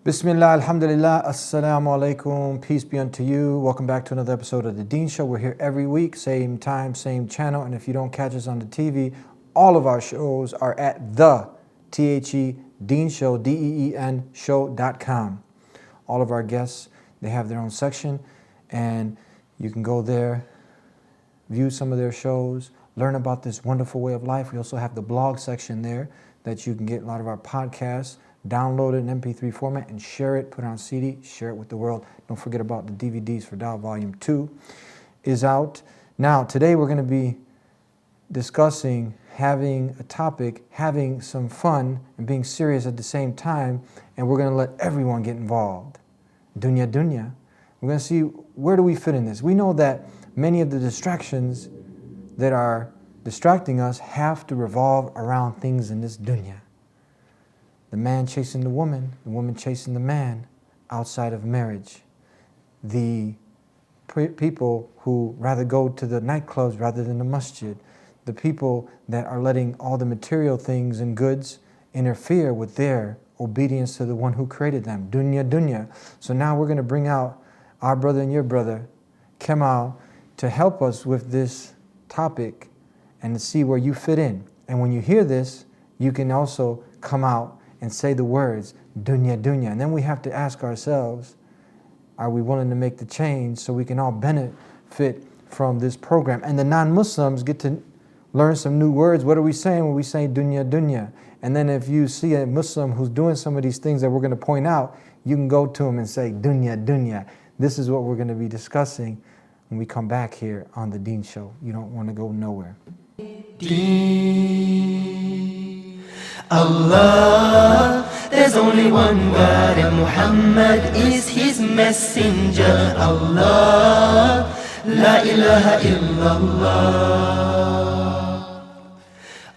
Bismillah, alhamdulillah, assalamu alaikum, peace be unto you. Welcome back to another episode of The Deen Show. We're here every week, same time, same channel. And if you don't catch us on the TV, all of our shows are at the TheDeenShow, DEEN show.com. All of our guests, they have their own section, and you can go there, view some of their shows, learn about this wonderful way of life. We also have the blog section there that you can get a lot of our podcasts, download it in MP3 format and share it, put it on CD, share it with the world. Don't forget about the DVDs for Dawah Volume 2 is out. Now, today we're going to be discussing having a topic, having some fun and being serious at the same time, and we're going to let everyone get involved. Dunya Dunya. We're going to see where do we fit in this. We know that many of the distractions that are distracting us have to revolve around things in this dunya. The man chasing the woman chasing the man outside of marriage. The people who rather go to the nightclubs rather than the masjid. The people that are letting all the material things and goods interfere with their obedience to the one who created them. Dunya Dunya. So now we're going to bring out our brother and your brother, Kemal, to help us with this topic and to see where you fit in. And when you hear this, you can also come out and say the words, Dunya Dunya. And then we have to ask ourselves, are we willing to make the change so we can all benefit from this program? And the non-Muslims get to learn some new words. What are we saying when we say Dunya Dunya? And then if you see a Muslim who's doing some of these things that we're going to point out, you can go to him and say, Dunya Dunya. This is what we're going to be discussing when we come back here on The Deen Show. You don't want to go nowhere. Allah, there's only one God and Muhammad is his messenger. Allah, la ilaha illallah.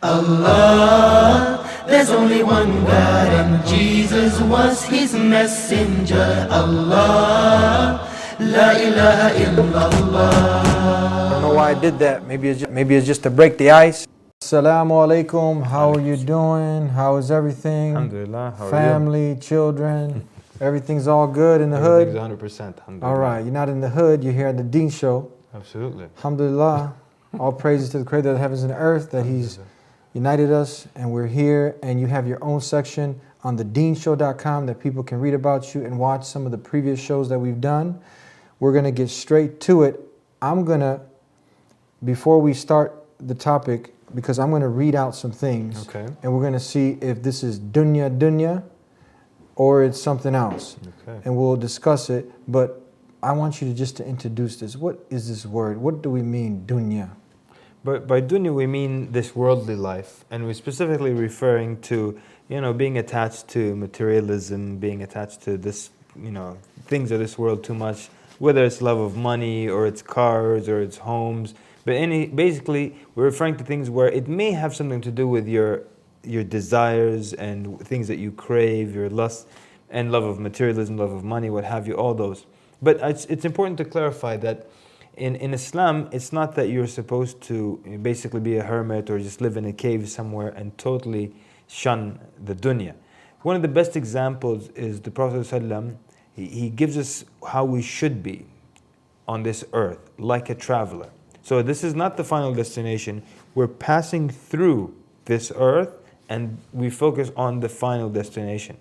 Allah, there's only one God and Jesus was his messenger. Allah, la ilaha illallah. I don't know why I did that. Maybe it's just to break the ice. Assalamu alaikum. How are you doing? How is everything? Alhamdulillah. How are Family, children, everything's all good in the hood? Everything's 100%. Alhamdulillah. All right, you're not in the hood, you're here at the Deen Show. Absolutely. Alhamdulillah. All praises to the Creator of the heavens and the earth that He's united us and we're here, and you have your own section on thedeenshow.com that people can read about you and watch some of the previous shows that we've done. We're going to get straight to it. Before we start the topic, because I'm going to read out some things, Okay. and we're going to see if this is Dunya Dunya or it's something else. Okay. And we'll discuss it, but I want you to introduce this. What is this word? What do we mean, Dunya? But by dunya we mean this worldly life, and we're specifically referring to, being attached to materialism, being attached to this, things of this world too much, whether it's love of money or it's cars or it's homes. But basically, we're referring to things where it may have something to do with your desires and things that you crave, your lust and love of materialism, love of money, what have you, all those. But it's important to clarify that in Islam, it's not that you're supposed to basically be a hermit or just live in a cave somewhere and totally shun the dunya. One of the best examples is the Prophet ﷺ. He gives us how we should be on this earth, like a traveler. So this is not the final destination. We're passing through this earth and we focus on the final destination.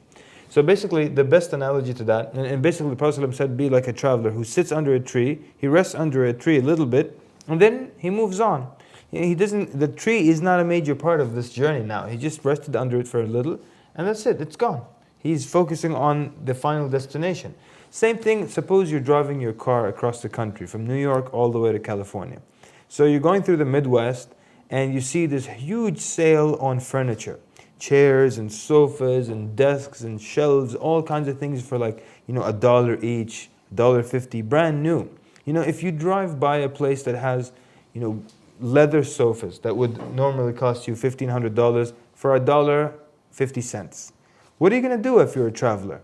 So basically, the best analogy to that, and basically the Prophet ﷺ said, be like a traveler who sits under a tree, he rests under a tree a little bit, and then he moves on. The tree is not a major part of this journey now. He just rested under it for a little, and that's it, it's gone. He's focusing on the final destination. Same thing, suppose you're driving your car across the country, from New York all the way to California. So you're going through the Midwest, and you see this huge sale on furniture. Chairs and sofas and desks and shelves, all kinds of things for $1 each, $1.50, brand new. If you drive by a place that has, leather sofas that would normally cost you $1,500 for $1.50. What are you going to do if you're a traveler?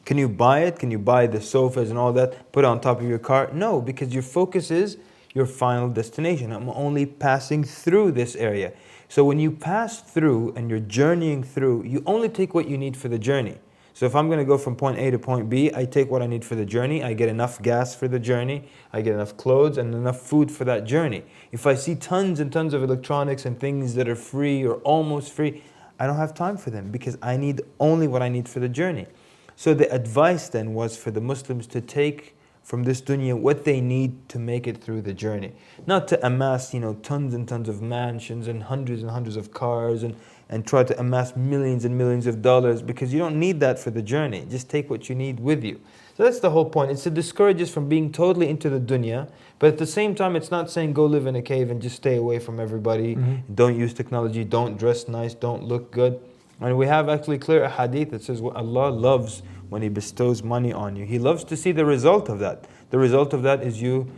Can you buy it? Can you buy the sofas and all that, put it on top of your car? No, because your focus is your final destination. I'm only passing through this area. So when you pass through and you're journeying through, you only take what you need for the journey. So if I'm going to go from point A to point B, I take what I need for the journey. I get enough gas for the journey. I get enough clothes and enough food for that journey. If I see tons and tons of electronics and things that are free or almost free, I don't have time for them because I need only what I need for the journey. So the advice then was for the Muslims to take from this dunya what they need to make it through the journey. Not to amass, tons and tons of mansions and hundreds of cars and try to amass millions and millions of dollars, because you don't need that for the journey. Just take what you need with you. So that's the whole point. It's to discourage us from being totally into the dunya, but at the same time, it's not saying go live in a cave and just stay away from everybody. Don't use technology, don't dress nice, don't look good. And we have actually clear hadith that says what Allah loves when He bestows money on you. He loves to see the result of that. The result of that is you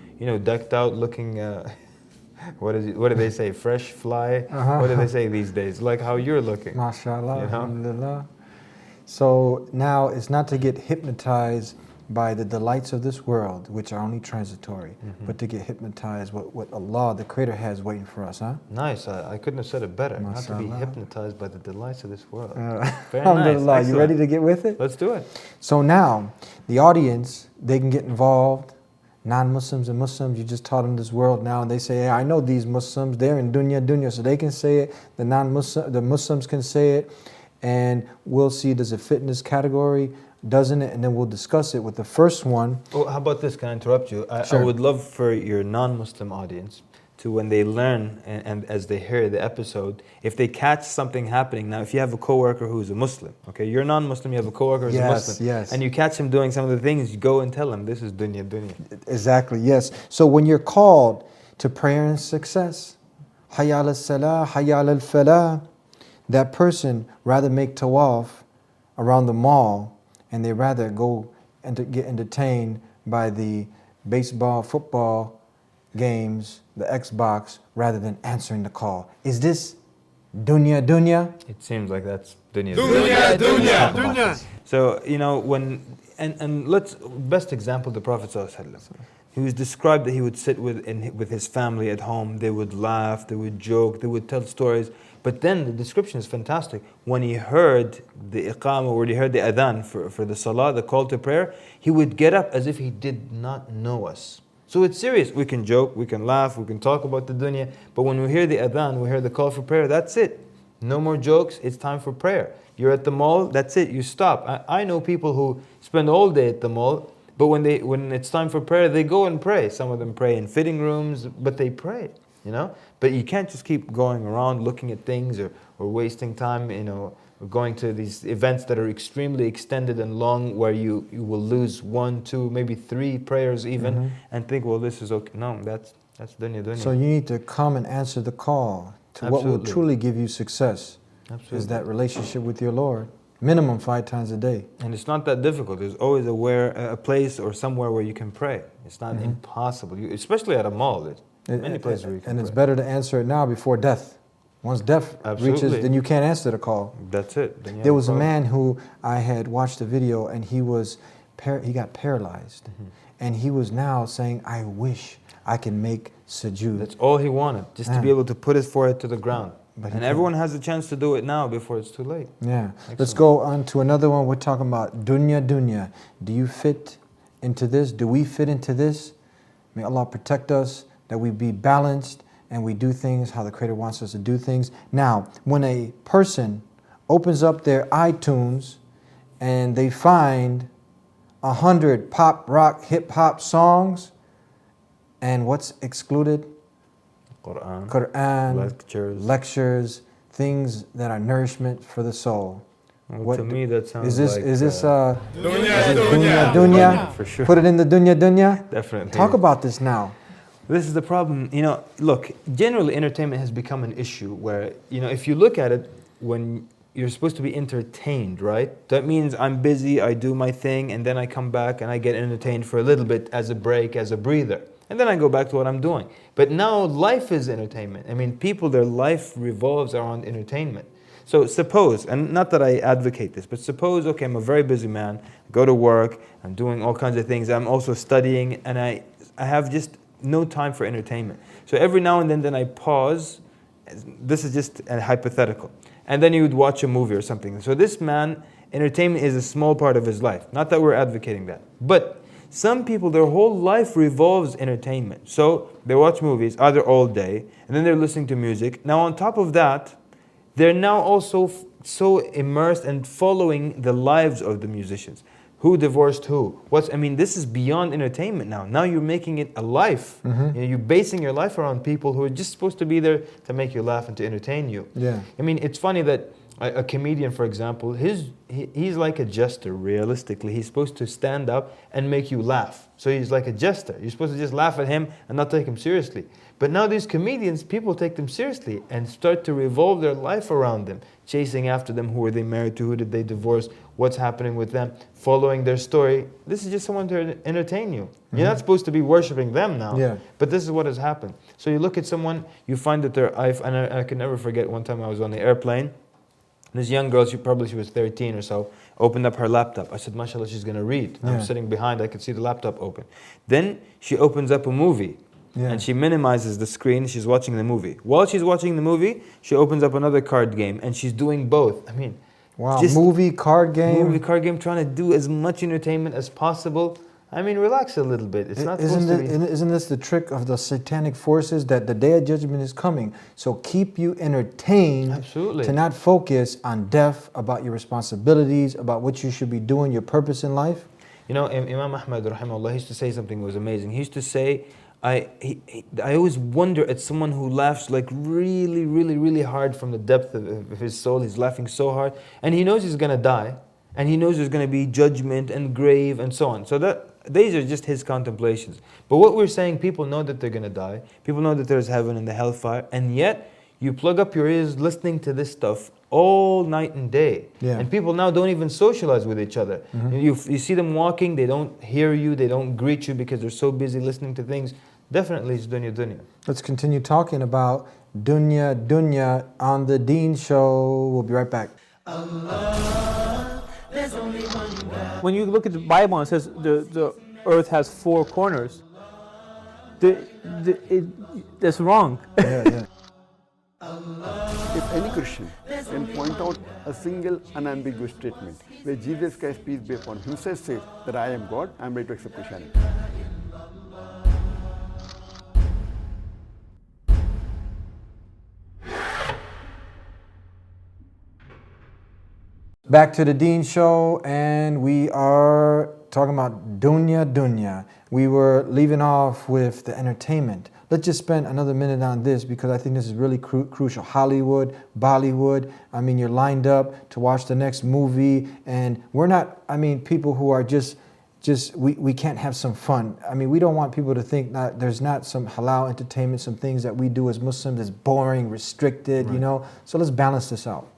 decked out, looking, what do they say, fresh, fly? What do they say these days? Like how you're looking. MashaAllah, alhamdulillah. So now it's not to get hypnotized by the delights of this world, which are only transitory, but to get hypnotized what Allah, the Creator, has waiting for us, huh? Nice. I couldn't have said it better. Not to be MashaAllah. hypnoptized by the delights of this world. Very Alhamdulillah. nice. You ready to get with it? Let's do it. So now, the audience, they can get involved. Non-Muslims and Muslims, you just taught them this world now, and they say, hey, I know these Muslims, they're in Dunya, so they can say it. The Muslims can say it, and we'll see, does it fit in this category? Doesn't it? And then we'll discuss it with the first one. Oh, how about this? Can I interrupt you? Sure. I would love for your non-Muslim audience to, when they learn and as they hear the episode, if they catch something happening. Now, if you have a coworker who's a Muslim, okay, you're non-Muslim, you have a coworker who's a Muslim, and you catch him doing some of the things, you go and tell him, this is dunya. Exactly, yes. So when you're called to prayer and success, hayya ala salah, hayya ala falah, that person rather make tawaf around the mall, and they rather go and get entertained by the baseball, football games, the Xbox, rather than answering the call. Is this dunya? It seems like that's dunya. Dunya. So, and let's, best example, the Prophet ﷺ. He was described that he would sit with his family at home. They would laugh, they would joke, they would tell stories. But then the description is fantastic. When he heard the iqamah, or he heard the adhan for the salah, the call to prayer, he would get up as if he did not know us. So it's serious. We can joke, we can laugh, we can talk about the dunya, but when we hear the adhan, we hear the call for prayer, that's it. No more jokes, it's time for prayer. You're at the mall, that's it, you stop. I know people who spend all day at the mall, but when it's time for prayer, they go and pray. Some of them pray in fitting rooms, but they pray, But you can't just keep going around looking at things or wasting time, or going to these events that are extremely extended and long, where you will lose 1, 2, maybe 3 prayers even, and think, well, this is okay. No, that's dunya. So you need to come and answer the call to what will truly give you success. Absolutely. Is that relationship with your Lord. Minimum 5 times a day. And it's not that difficult. There's always a place or somewhere where you can pray. It's not impossible, especially at a mall. There's many places where you can and pray. it's better to answer it now before death. Once death reaches, then you can't answer the call. That's it. Then There was a man who I had watched a video, and he got paralyzed. And he was now saying, I wish I can make sujood. That's all he wanted, just to be able to put his forehead to the ground. And everyone has a chance to do it now before it's too late. Yeah. Excellent. Let's go on to another one. We're talking about dunya. Do you fit into this? Do we fit into this? May Allah protect us, that we be balanced and we do things how the Creator wants us to do things. Now, when a person opens up their iTunes and they find 100 pop, rock, hip hop songs, and what's excluded? Quran, lectures, things that are nourishment for the soul. Well, to me, that sounds is this dunya? For sure. Put it in the dunya? Definitely. Talk about this now. This is the problem. Look, generally entertainment has become an issue where, if you look at it, when you're supposed to be entertained, right? That means I'm busy, I do my thing, and then I come back and I get entertained for a little bit as a break, as a breather. And then I go back to what I'm doing. But now life is entertainment. I mean, people, their life revolves around entertainment. So suppose, and not that I advocate this, but suppose, okay, I'm a very busy man, I go to work, I'm doing all kinds of things, I'm also studying, and I have just no time for entertainment. So every now and then I pause. This is just a hypothetical. And then you would watch a movie or something. So this man entertainment is a small part of his life. Not that we're advocating that. But some people, their whole life revolves entertainment. So they watch movies either all day, and then they're listening to music. Now on top of that, they're now also so immersed and following the lives of the musicians. Who divorced who? This is beyond entertainment now. Now you're making it a life. You're basing your life around people who are just supposed to be there to make you laugh and to entertain you. Yeah. It's funny that a comedian, for example, he's like a jester, realistically. He's supposed to stand up and make you laugh. So he's like a jester. You're supposed to just laugh at him and not take him seriously. But now these comedians, people take them seriously and start to revolve their life around them, chasing after them. Who are they married to? Who did they divorce? What's happening with them? Following their story. This is just someone to entertain you. You're not supposed to be worshiping them now. But this is what has happened. So you look at someone, you find that I can never forget one time I was on the airplane. This young girl, she was 13 or so, opened up her laptop. I said, mashallah, she's going to read. I'm sitting behind, I could see the laptop open. Then she opens up a movie. And she minimizes the screen, she's watching the movie. While she's watching the movie, she opens up another card game, and she's doing both. Wow, movie, card game, trying to do as much entertainment as possible. Relax a little bit. It's not supposed to be. Isn't this the trick of the satanic forces, that the day of judgment is coming? So keep you entertained. Absolutely. To not focus on death, about your responsibilities, about what you should be doing, your purpose in life. Imam Ahmad, rahimahullah, he used to say something that was amazing. He used to say, I always wonder at someone who laughs like really, really, really hard from the depth of his soul. He's laughing so hard. And he knows he's going to die. And he knows there's going to be judgment and grave and so on. So these are just his contemplations. But what we're saying, people know that they're going to die. People know that there's heaven and the hellfire. And yet, you plug up your ears listening to this stuff all night and day. And people now don't even socialize with each other. You see them walking, they don't hear you, they don't greet you because they're so busy listening to things. Definitely it's Dunya Dunya. Let's continue talking about Dunya Dunya on the Deen Show. We'll be right back. Allah, there's only one God. When you look at the Bible and it says the earth has four corners, that's wrong. If any Christian can point out a single unambiguous statement where Jesus Christ, peace be upon him, says that I am God, I am ready to accept Christianity. Back to the Deen Show, and we are talking about Dunya Dunya. We were leaving off with the entertainment. Let's just spend another minute on this because I think this is really crucial. Hollywood, Bollywood, you're lined up to watch the next movie, and we're not, people who are we can't have some fun. We don't want people to think that there's not some halal entertainment, some things that we do as Muslims that's boring, restricted, So let's balance this out.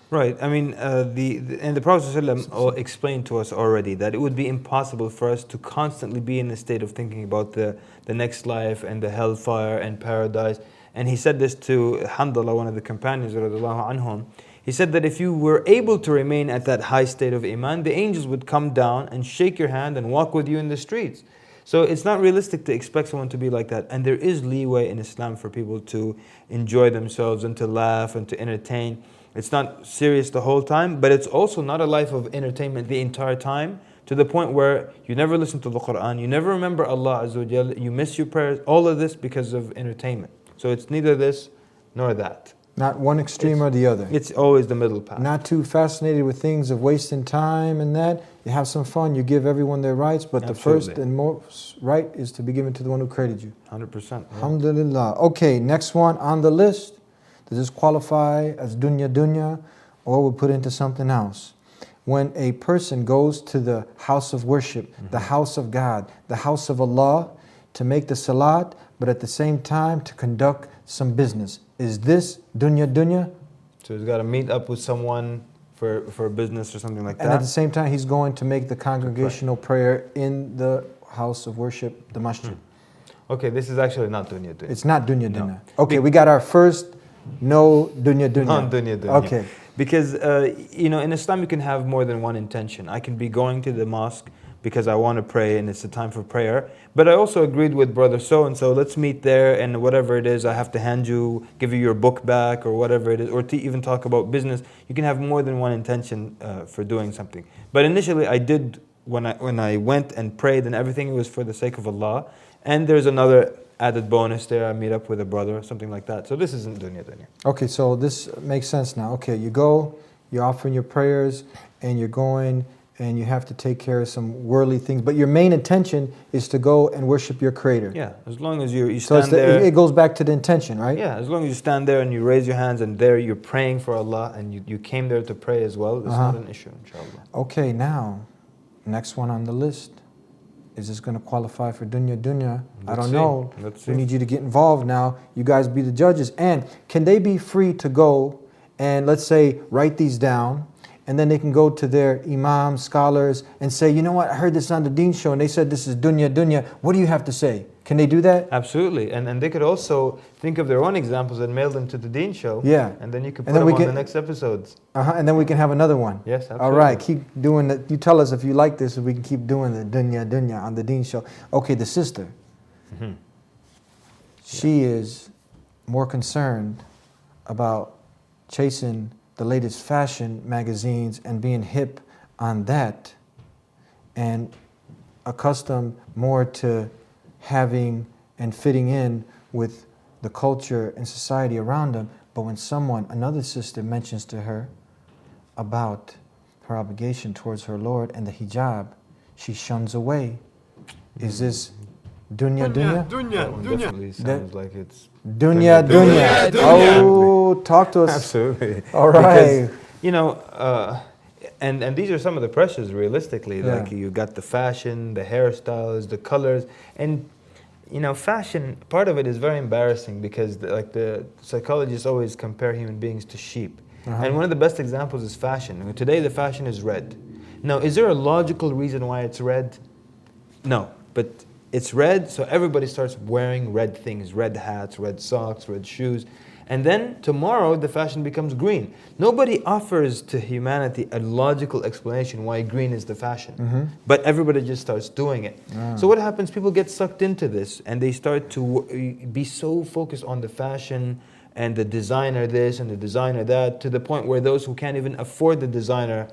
Right. The Prophet ﷺ explained to us already that it would be impossible for us to constantly be in a state of thinking about the next life and the hellfire and paradise. And he said this to Hamdallah, one of the companions, radiallahu anhum. He said that if you were able to remain at that high state of iman, the angels would come down and shake your hand and walk with you in the streets. So it's not realistic to expect someone to be like that. And there is leeway in Islam for people to enjoy themselves and to laugh and to entertain. It's not serious the whole time, but it's also not a life of entertainment the entire time, to the point where you never listen to the Quran, you never remember Allah Azza wa Jal, you miss your prayers, all of this because of entertainment. So it's neither this nor that. Not one extreme or the other. It's always the middle path. Not too fascinated with things of wasting time and that. You have some fun, you give everyone their rights, but Absolutely. The first and most right is to be given to the one who created you. 100%. Yeah. Alhamdulillah. Okay, next one on the list. Does this qualify as Dunya Dunya, or we'll put into something else? When a person goes to the house of worship, the house of God, the house of Allah, to make the salat, but at the same time to conduct some business. Is this Dunya Dunya? So he's got to meet up with someone for business or something like that. And at the same time, he's going to make the congregational prayer in the house of worship, the masjid. Okay, this is actually not Dunya Dunya. It's not Dunya Dunya. Okay, we got our first no Dunya Dunya. Non-Dunya Dunya. Okay. Because, in Islam you can have more than one intention. I can be going to the mosque, because I want to pray and it's a time for prayer. But I also agreed with brother so-and-so, let's meet there, and whatever it is, I have to give you your book back or whatever it is, or to even talk about business. You can have more than one intention for doing something. But initially I did, when I went and prayed and everything, it was for the sake of Allah. And there's another added bonus there, I meet up with a brother or something like that. So this isn't dunya dunya. Okay, so this makes sense now. Okay, you go, you're offering your prayers, and you're going, and you have to take care of some worldly things. But your main intention is to go and worship your Creator. Yeah, as long as you So stand there. it goes back to the intention, right? Yeah, as long as you stand there and you raise your hands and there you're praying for Allah and you came there to pray as well, it's not an issue, inshallah. Okay, now, next one on the list. Is this going to qualify for Dunya Dunya? I don't know. Let's We see. need you to get involved now. You guys be the judges. And can they be free to go and, let's say, write these down, and then they can go to their imams, scholars, and say, you know what, I heard this on the Deen Show, and they said this is Dunya Dunya. What do you have to say? Can they do that? Absolutely. And they could also think of their own examples and mail them to the Deen Show. Yeah. And then you can And put then them we on can- the next episodes. And then we can have another one. Yes, absolutely. All right, keep doing that. You tell us if you like this, if we can keep doing the Dunya Dunya on the Deen Show. Okay, the sister. She is more concerned about chasing the latest fashion magazines and being hip on that, and accustomed more to having and fitting in with the culture and society around them. But when another sister mentions to her about her obligation towards her Lord and the hijab, she shuns away. Is this Dunya Dunya? That one definitely sounds like it's Dunya Dunya. Oh, talk to us. absolutely. All right. Because, you know, and these are some of the pressures realistically. Yeah. Like you got the fashion, the hairstyles, the colors, and you know, fashion. Part of it is very embarrassing because the psychologists always compare human beings to sheep. And one of the best examples is fashion. Today the fashion is red. Now, is there a logical reason why it's red? No, but it's red, so everybody starts wearing red things, red hats, red socks, red shoes. And then tomorrow the fashion becomes green. Nobody offers to humanity a logical explanation why green is the fashion. But everybody just starts doing it. So what happens? People get sucked into this and they start to be so focused on the fashion and the designer this and the designer that, to the point where those who can't even afford the designer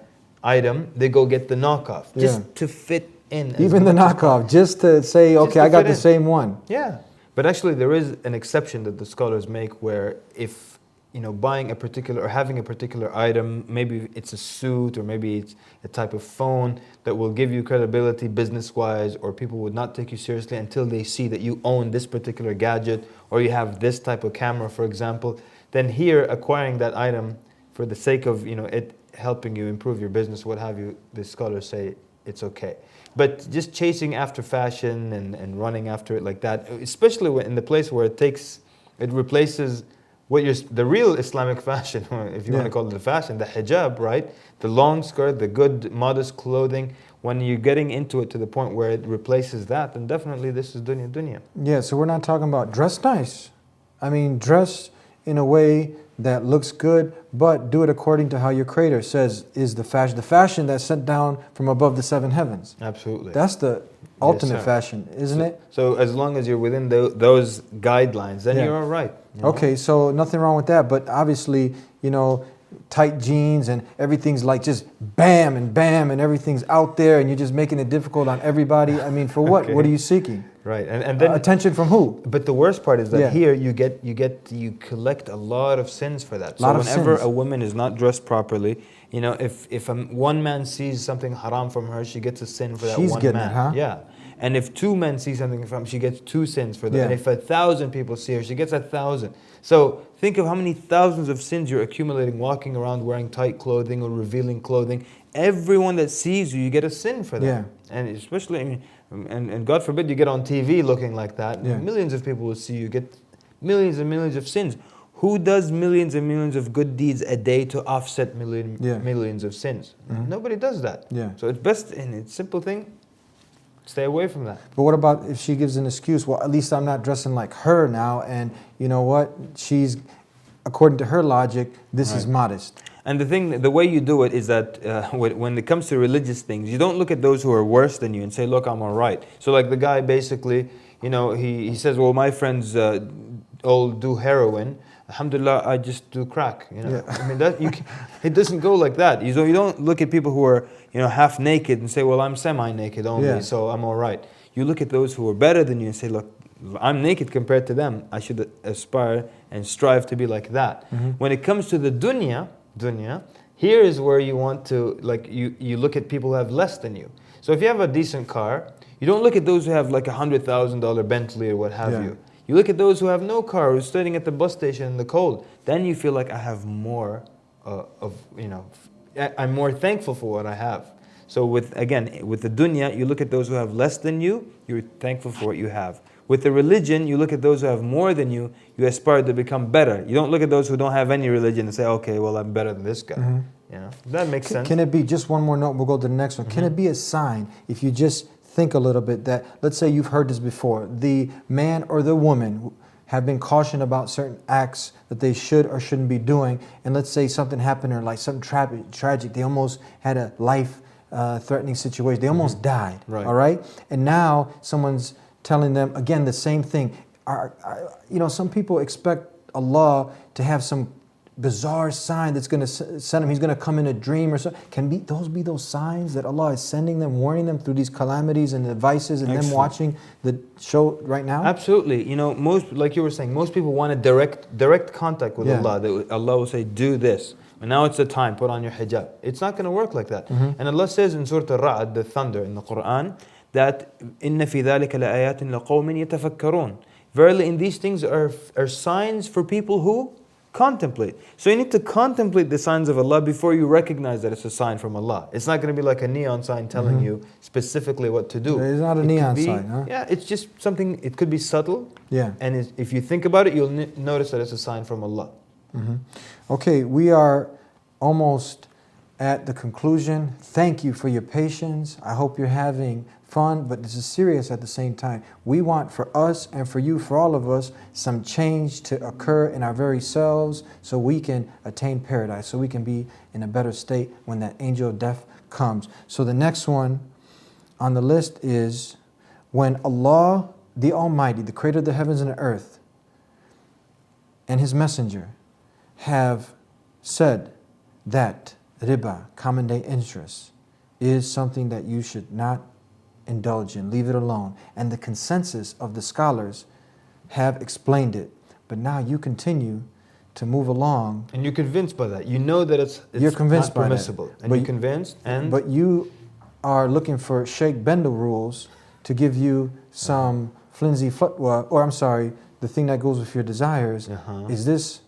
item, they go get the knockoff just to fit in. Even the knockoff, just to say, okay, to I got fit the in. same one. Yeah, but actually there is an exception that the scholars make where if, you know, buying a particular or having a particular item, maybe it's a suit or maybe it's a type of phone that will give you credibility business-wise, or people would not take you seriously until they see that you own this particular gadget or you have this type of camera, for example, then here acquiring that item for the sake of, you know, it helping you improve your business, what have you, the scholars say it's okay. But just chasing after fashion and running after it like that, especially in the place where it replaces the real Islamic fashion, if you want to call it the fashion, the hijab, right? The long skirt, the good modest clothing. When you're getting into it to the point where it replaces that, then definitely this is dunya dunya. Yeah, so we're not talking about dress nice. I mean, dress in a way that looks good, but do it according to how your Creator says is the fashion that's sent down from above the seven heavens. Absolutely. That's the ultimate sir. fashion, isn't it? So as long as you're within those guidelines, then you're all right. you know? Okay, so nothing wrong with that, but obviously, you know, tight jeans and everything's like just bam and everything's out there and you're just making it difficult on everybody. I mean, for what? Okay. What are you seeking? Right, and then Attention from who? But the worst part is that Yeah. here you collect a lot of sins for that. So Lot of whenever sins. a woman is not dressed properly, you know, if one man sees something haram from her, she gets a sin for that She's one getting man. it, huh? Yeah. And if two men see something from, she gets 2 sins for that. Yeah. And if 1,000 people see her, she gets 1,000. So think of how many thousands of sins you're accumulating walking around wearing tight clothing or revealing clothing. Everyone that sees you, you get a sin for that. Yeah. And especially, I mean, and God forbid you get on TV looking like that. Yeah. Millions of people will see you get millions and millions of sins. Who does millions and millions of good deeds a day to offset millions of sins? Nobody does that. Yeah. So it's best, and it's a simple thing, stay away from that. But what about if she gives an excuse? Well, at least I'm not dressing like her now, and you know what? She's according to her logic, this is Right. modest. And the way you do it is that when it comes to religious things, you don't look at those who are worse than you and say, look, I'm all right. So like the guy basically, he says, well, my friends all do heroin. Alhamdulillah, I just do crack. Yeah. I mean, it doesn't go like that. You don't look at people who are half naked and say, well, I'm semi-naked only, Yeah. so I'm all right. You look at those who are better than you and say, look, I'm naked compared to them. I should aspire and strive to be like that. When it comes to the dunya, here is where you want to, like, you look at people who have less than you. So if you have a decent car, you don't look at those who have like $100,000 Bentley or what have Yeah. you. You look at those who have no car, who's standing at the bus station in the cold. Then you feel like I have more I'm more thankful for what I have. So with the dunya, you look at those who have less than you, you're thankful for what you have. With the religion, you look at those who have more than you aspire to become better. You don't look at those who don't have any religion and say, okay, well, I'm better than this guy. That makes sense. Can it be, just one more note, we'll go to the next one. Can it be a sign, if you just think a little bit, that, let's say you've heard this before, the man or the woman have been cautioned about certain acts that they should or shouldn't be doing, and let's say something happened or like something tragic, they almost had a life-threatening situation, they almost died, Right. all right? And now someone's telling them, again, the same thing. Some people expect Allah to have some bizarre sign that's going to send him, he's going to come in a dream or something. Can those be those signs that Allah is sending them, warning them through these calamities and devices, and them Excellent. watching the show right now? Absolutely. Most, like you were saying, most people want a direct contact with Yeah. Allah. That Allah will say, do this. And now it's the time, put on your hijab. It's not going to work like that. And Allah says in Surah Al-Ra'd, the thunder in the Quran, that إِنَّ فِي ذَلِكَ لَآيَاتٍ لَقَوْمٍ يَتَفَكَّرُونَ. Verily, in these things are signs for people who contemplate. So you need to contemplate the signs of Allah before you recognize that it's a sign from Allah. It's not going to be like a neon sign telling you specifically what to do. It's not a It could neon be- sign, huh? Yeah, it's just something, it could be subtle. Yeah. And if you think about it, you'll notice that it's a sign from Allah. Okay, we are almost at the conclusion. Thank you for your patience. I hope you're having fun, but this is serious at the same time. We want for us and for you, for all of us, some change to occur in our very selves so we can attain paradise, so we can be in a better state when that angel of death comes. So the next one on the list is when Allah, the Almighty, the creator of the heavens and the earth, and His messenger have said that riba, common day interest, is something that you should not indulge in, leave it alone. And the consensus of the scholars have explained it. But now you continue to move along. And you're convinced by that. You know that it's You're convinced not by that. permissible. And But you're you- convinced, and But you are looking for Sheikh Bendel rules to give you some flimsy fatwa, or I'm sorry, the thing that goes with your desires. Is this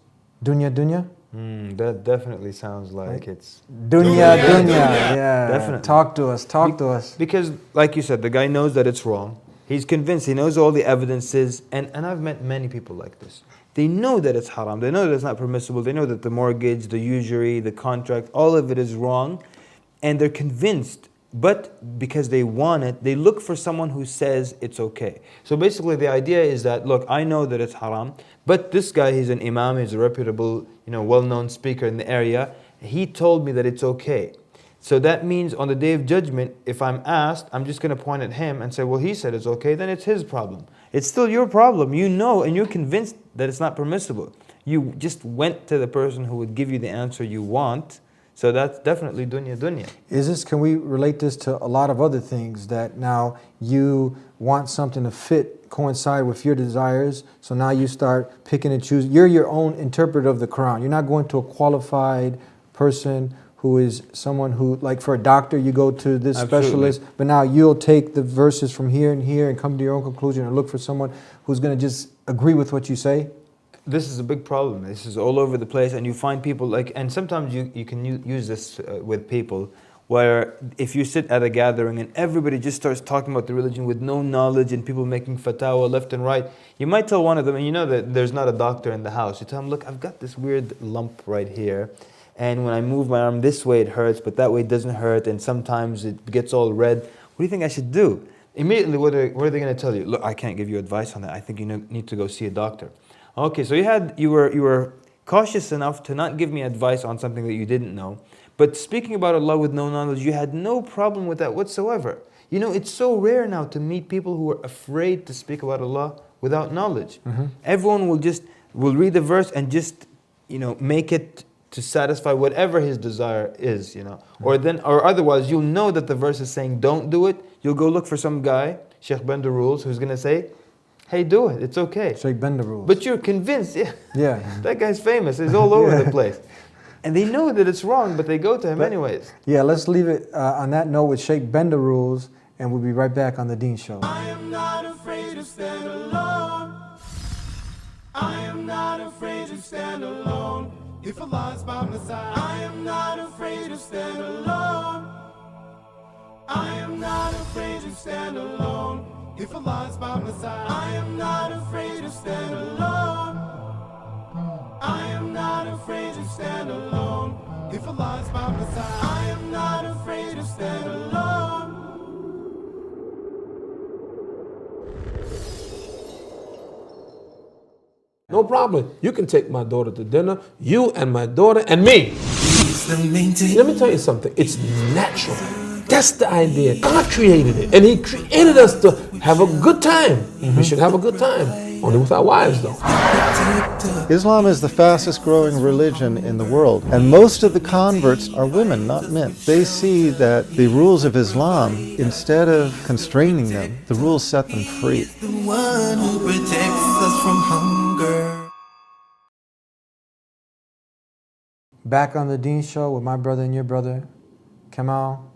Dunya Dunya? that definitely sounds like it's... Dunya Dunya, yeah. Definitely. Talk to us. Because, like you said, the guy knows that it's wrong. He's convinced, he knows all the evidences, and I've met many people like this. They know that it's haram, they know that it's not permissible, they know that the mortgage, the usury, the contract, all of it is wrong, and they're convinced, but because they want it, they look for someone who says it's okay. So basically the idea is that, look, I know that it's haram, but this guy, he's an imam, he's a reputable, well-known speaker in the area, he told me that it's okay. So that means on the day of judgment, if I'm asked, I'm just going to point at him and say, well, he said it's okay, then it's his problem. It's still your problem. You know, and you're convinced that it's not permissible. You just went to the person who would give you the answer you want. So that's definitely dunya dunya. Can we relate this to a lot of other things, that now you want something to coincide with your desires, so now you start picking and choosing. You're your own interpreter of the Quran. You're not going to a qualified person who is someone who, like for a doctor, you go to this Absolutely. specialist, but now you'll take the verses from here and here and come to your own conclusion and look for someone who's going to just agree with what you say. This is a big problem. This is all over the place, and you find people and sometimes you can use this with people, where if you sit at a gathering and everybody just starts talking about the religion with no knowledge and people making fatwa left and right, you might tell one of them, and you know that there's not a doctor in the house, you tell them, look, I've got this weird lump right here, and when I move my arm this way it hurts, but that way it doesn't hurt, and sometimes it gets all red. What do you think I should do? Immediately, what are they going to tell you? Look, I can't give you advice on that. I think you need to go see a doctor. Okay, so you were cautious enough to not give me advice on something that you didn't know. But speaking about Allah with no knowledge, you had no problem with that whatsoever. You know, it's so rare now to meet people who are afraid to speak about Allah without knowledge. Everyone will read the verse and just, you know, make it to satisfy whatever his desire is, you know. Or otherwise, you'll know that the verse is saying don't do it. You'll go look for some guy, Sheikh Bend the Rules, who's going to say, hey, do it, it's okay. Sheikh Bend the Rules. But you're convinced, Yeah. that guy's famous, he's all over the place. And they know that it's wrong, but they go to him anyways. Yeah, let's leave it on that note with Sheikh Bend the Rules, and we'll be right back on The Deen Show. I am not afraid to stand alone. I am not afraid to stand alone. If Allah's by my side, I am not afraid to stand alone. I am not afraid to stand alone. If Allah's by my side, I am not afraid to stand alone. I am not afraid to stand alone. If Allah's by my side, I am not afraid to stand alone. No problem. You can take my daughter to dinner, you and my daughter and me. Let me tell you something. It's natural. That's the idea. God created it. And He created us to have a good time. We should have a good time. Only with our wives, though. Islam is the fastest growing religion in the world, and most of the converts are women, not men. They see that the rules of Islam, instead of constraining them, the rules set them free. The one who protects us from hunger. Back on The Deen Show with my brother and your brother, Kamal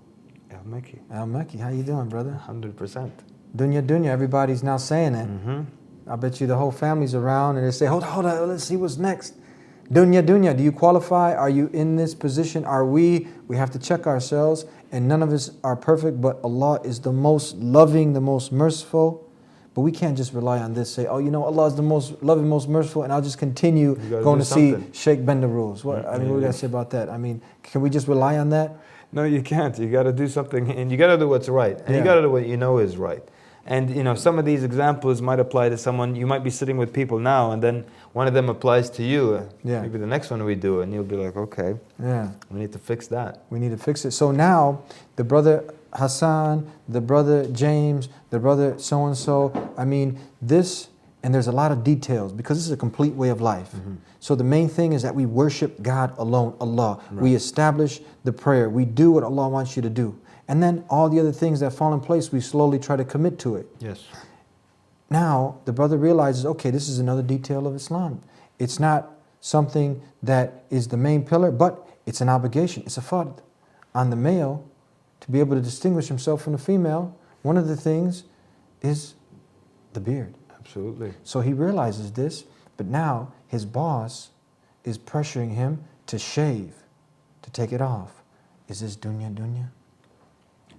Al-Makki. Al-Makki. How you doing, brother? 100%. Dunya Dunya, everybody's now saying it. I bet you the whole family's around and they say, hold on, let's see what's next. Dunya Dunya, do you qualify? Are you in this position? Are we? We have to check ourselves, and none of us are perfect, but Allah is the most loving, the most merciful. But we can't just rely on this, say, oh, you know, Allah is the most loving, most merciful, and I'll just continue going to see Sheikh Bend the Rules. What do we got to say about that? I mean, can we just rely on that? No, you can't. You got to do something, and you got to do what's right, and you got to do what you know is right. And you know, some of these examples might apply to someone. You might be sitting with people now, and then one of them applies to you. Maybe the next one we do, and you'll be like, okay, we need to fix that. We need to fix it. So now, the brother Hassan, the brother James, the brother so-and-so, I mean, this, and there's a lot of details, because this is a complete way of life. So the main thing is that we worship God alone, Allah. We establish the prayer. We do what Allah wants you to do. And then all the other things that fall in place, we slowly try to commit to it. Yes. Now, the brother realizes, okay, this is another detail of Islam. It's not something that is the main pillar, but it's an obligation. It's a fard on the male to be able to distinguish himself from the female. One of the things is the beard. Absolutely. So he realizes this, but now his boss is pressuring him to shave, to take it off. Is this dunya dunya?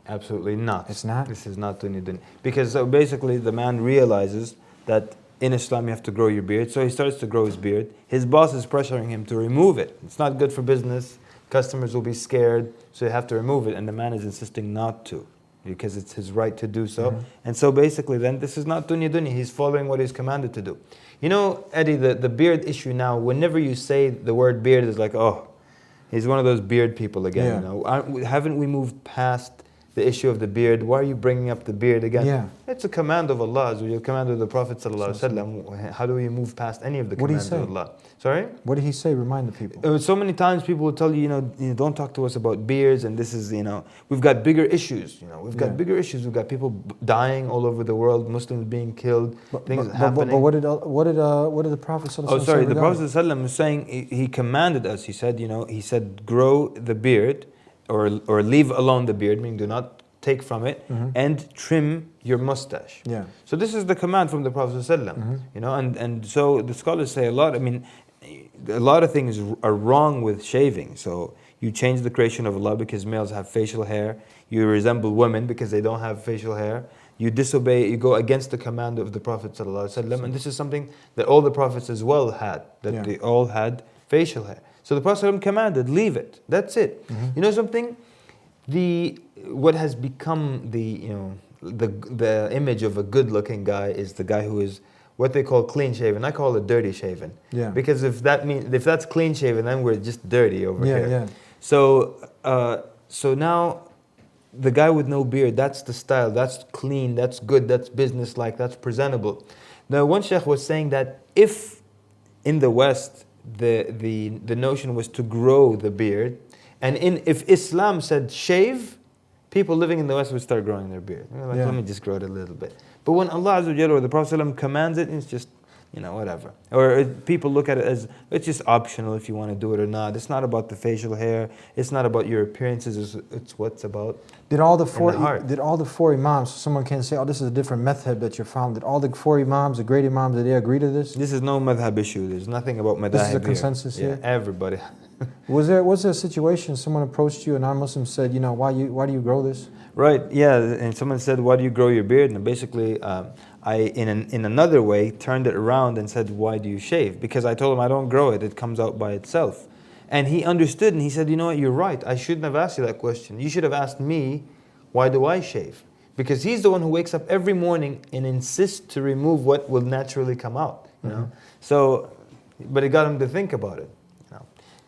Absolutely not. It's not? This is not dunya dunya. Because so basically the man realizes that in Islam you have to grow your beard, so he starts to grow his beard. His boss is pressuring him to remove it. It's not good for business. Customers will be scared, so you have to remove it, and the man is insisting not to, because it's his right to do so. And so basically then this is not dunya dunya. He's following what he's commanded to do. You know, Eddie, the beard issue now, whenever you say the word beard, it's like, oh, he's one of those beard people again. You know? Haven't we moved past the issue of the beard? Why are you bringing up the beard again? It's a command of Allah, a command of the Prophet ﷺ. How do we move past any of the commands of Allah? Sorry? What did he say? Remind the people. So many times people will tell you, you know, don't talk to us about beards, and this is, you know, we've got bigger issues. You know, we've got bigger issues. We've got people dying all over the world, Muslims being killed, things happening. But what did the Prophet ﷺ Oh, sorry. say The Prophet ﷺ was saying, he commanded us. He said, you know, he said, grow the beard, or leave alone the beard, meaning do not take from it, and trim your mustache. So this is the command from the Prophet ﷺ. You know, and so the scholars say a lot. I mean, a lot of things are wrong with shaving. So you change the creation of Allah because males have facial hair. You resemble women because they don't have facial hair. You disobey, you go against the command of the Prophet ﷺ. And this is something that all the Prophets as well had, that they all had facial hair. So the Prophet ﷺ commanded, leave it. That's it. You know something? What has become the image of a good-looking guy is the guy who is what they call clean shaven. I call it dirty shaven. Yeah. Because if that's clean shaven, then we're just dirty over here. Yeah. So now the guy with no beard, that's the style, that's clean, that's good, that's business-like, that's presentable. Now, one sheikh was saying that if in the West the notion was to grow the beard, and if Islam said shave, people living in the West would start growing their beard. They're like, let me just grow it a little bit. But when Allah Azza wa Jalla or the Prophet ﷺ commands it, it's just, whatever. Or people look at it as, it's just optional if you want to do it or not. It's not about the facial hair. It's not about your appearances. It's what's about Did all the heart. four imams, someone can say, oh, this is a different madhab that you're following. Did all the four imams, the great imams, did they agree to this? This is no madhab issue. There's nothing about madhab. This is a consensus here? Yeah, everybody. Was there a situation someone approached you, a non-Muslim said, why do you grow this? Right, yeah, and someone said, why do you grow your beard? And basically, I, in another way, turned it around and said, why do you shave? Because I told him, I don't grow it, it comes out by itself. And he understood, and he said, you know what, you're right, I shouldn't have asked you that question. You should have asked me, why do I shave? Because he's the one who wakes up every morning and insists to remove what will naturally come out, you know? So, but it got him to think about it.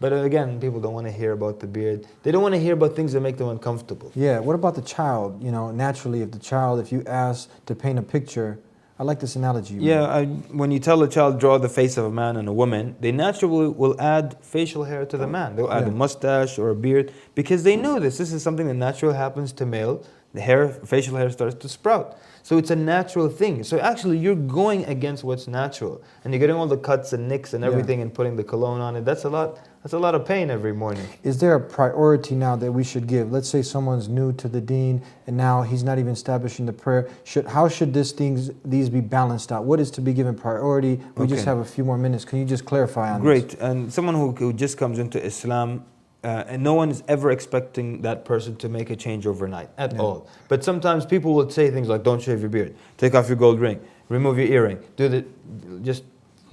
But again, people don't want to hear about the beard. They don't want to hear about things that make them uncomfortable. Yeah, what about the child? Naturally, if you ask to paint a picture, I like this analogy. Yeah, when you tell a child, draw the face of a man and a woman, they naturally will add facial hair to the man. They'll add a mustache or a beard because they know this. This is something that naturally happens to male. The facial hair starts to sprout. So it's a natural thing. So actually you're going against what's natural. And you're getting all the cuts and nicks and everything and putting the cologne on it. That's a lot of pain every morning. Is there a priority now that we should give? Let's say someone's new to the deen and now he's not even establishing the prayer. How should these be balanced out? What is to be given priority? We just have a few more minutes. Can you just clarify on this? Great. And someone who just comes into Islam, and no one is ever expecting that person to make a change overnight at all. But sometimes people will say things like, don't shave your beard, take off your gold ring, remove your earring, just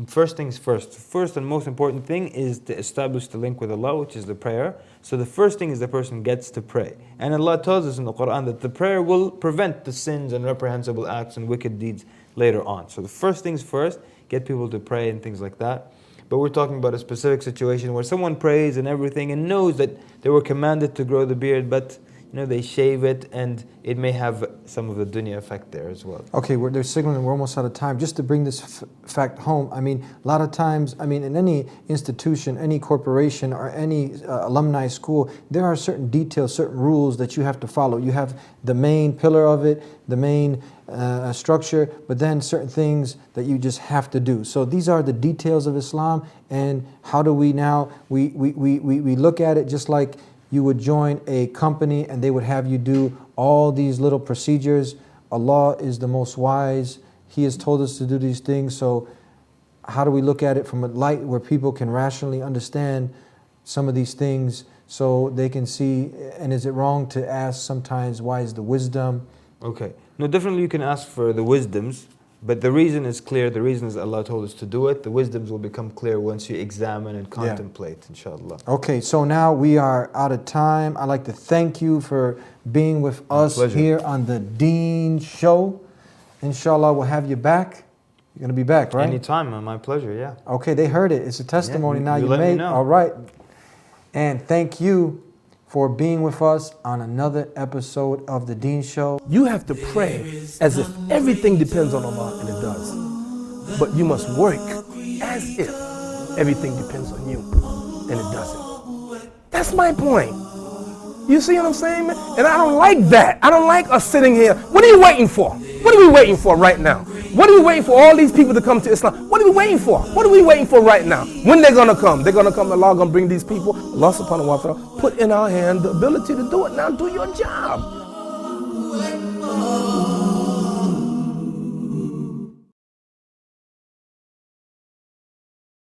first things first. First and most important thing is to establish the link with Allah, which is the prayer. So the first thing is the person gets to pray. And Allah tells us in the Quran that the prayer will prevent the sins and reprehensible acts and wicked deeds later on. So the first things first, get people to pray and things like that. But we're talking about a specific situation where someone prays and everything and knows that they were commanded to grow the beard, but they shave it and it may have some of the dunya effect there as well. Okay, they're signaling we're almost out of time. Just to bring this fact home, a lot of times, in any institution, any corporation, or any alumni school, there are certain details, certain rules that you have to follow. You have the main pillar of it, the main structure, but then certain things that you just have to do. So these are the details of Islam, and how do we now, we look at it just like you would join a company and they would have you do all these little procedures. Allah is the most wise. He has told us to do these things. So how do we look at it from a light where people can rationally understand some of these things so they can see? And is it wrong to ask sometimes, why is the wisdom? Okay. No, definitely you can ask for the wisdoms, but the reason is clear. The reason is Allah told us to do it. The wisdoms will become clear once you examine and contemplate, inshallah. Okay, so now we are out of time. I'd like to thank you for being with us here on the Deen Show. Inshallah, we'll have you back. You're going to be back, right? Anytime, my pleasure, yeah. Okay, they heard it. It's a testimony now you let me made. know. All right. And thank you for being with us on another episode of the Deen Show. You have to pray as if everything depends on Allah, and it does. But you must work as if everything depends on you, and it doesn't. That's my point. You see what I'm saying, man? And I don't like that. I don't like us sitting here. What are you waiting for? What are we waiting for right now? What are we waiting for all these people to come to Islam? What are we waiting for? What are we waiting for right now? When they're going to come? They're going to come. Allah going to bring these people. Allah subhanahu wa ta'ala put in our hand the ability to do it. Now do your job.